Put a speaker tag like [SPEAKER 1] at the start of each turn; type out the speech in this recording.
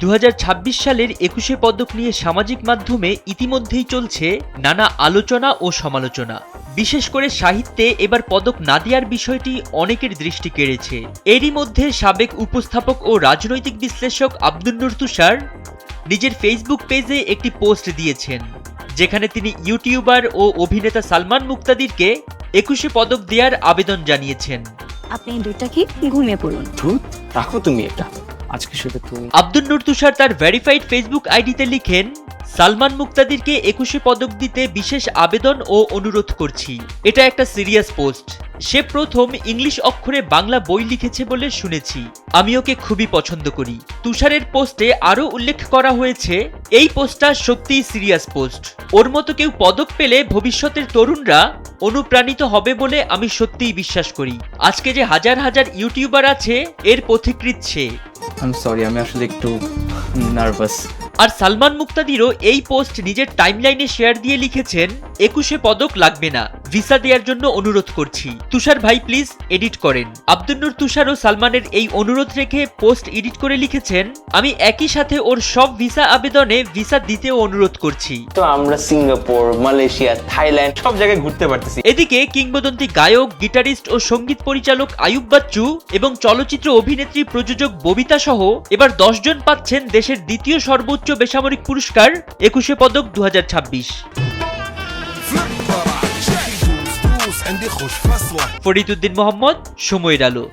[SPEAKER 1] 2026 সালের 21শে পদক নিয়ে সামাজিক মাধ্যমে ইতিমধ্যেই চলছে নানা আলোচনা ও সমালোচনা। বিশেষ করে সাহিত্যে এবার পদক না দেওয়ার বিষয়টি অনেকের দৃষ্টি কেড়েছে। এরই মধ্যে সাবেক উপস্থাপক ও রাজনৈতিক বিশ্লেষক আব্দুন নূর তুষার নিজের ফেসবুক পেজে একটি পোস্ট দিয়েছেন, যেখানে তিনি ইউটিউবার ও অভিনেতা সালমান মুক্তাদিরকে 21শে পদক দেওয়ার আবেদন জানিয়েছেন।
[SPEAKER 2] আপনি দুইটা কি ঘুমিয়ে পড়ুন।
[SPEAKER 3] রাখো তুমি এটা, আজকে শুধু তুমি।
[SPEAKER 1] আব্দুন নূর তুষার তার ভেরিফাইড ফেসবুক আইডিতে লিখেন, সালমান মুক্তাদিরকে 21শে পদক দিতে বিশেষ আবেদন ও অনুরোধ করছি। এটা একটা সিরিয়াস পোস্ট। সে প্রথম ইংলিশ অক্ষরে বাংলা বই লিখেছে বলে শুনেছি। আমি ওকে খুবই পছন্দ করি। তুষারের পোস্টে আরও উল্লেখ করা হয়েছে, এই পোস্টটা সত্যিই সিরিয়াস পোস্ট। ওর মতো কেউ পদক পেলে ভবিষ্যতের তরুণরা অনুপ্রাণিত হবে বলে আমি সত্যিই বিশ্বাস করি। আজকে যে হাজার হাজার ইউটিউবার আছে, এর পথিকৃৎ সে।
[SPEAKER 3] সরি, আমি আসলে একটু নার্ভাস।
[SPEAKER 1] আর সালমান মুক্তাদিরও এই পোস্ট নিজের টাইমলাইনে শেয়ার দিয়ে লিখেছেন, 21শে পদক লাগবে না, ভিসা দেওয়ার জন্য অনুরোধ করছি। তুষার ভাই প্লিজ এডিট করেন। আব্দুন নূর তুষার ও সালমানের এই অনুরোধ রেখে পোস্ট এডিট করে লিখেছেন, আমি একই সাথে ওর সব ভিসা আবেদনে ভিসা দিতেও অনুরোধ করছি।
[SPEAKER 4] তো আমরা সিঙ্গাপুর, মালয়েশিয়া, থাইল্যান্ড সব জায়গায় ঘুরতে পারতেছি।
[SPEAKER 1] এদিকে কিংবদন্তি গায়ক, গিটারিস্ট ও সঙ্গীত পরিচালক আয়ুব বাচ্চু এবং চলচ্চিত্র অভিনেত্রী, প্রযোজক ববিতা সহ এবার 10 জন পাচ্ছেন দেশের দ্বিতীয় সর্বোচ্চ বেসামরিক পুরস্কার 21শে পদক 2026। ফরিদ উদ্দিন মোহাম্মদ, সময়ের আলো।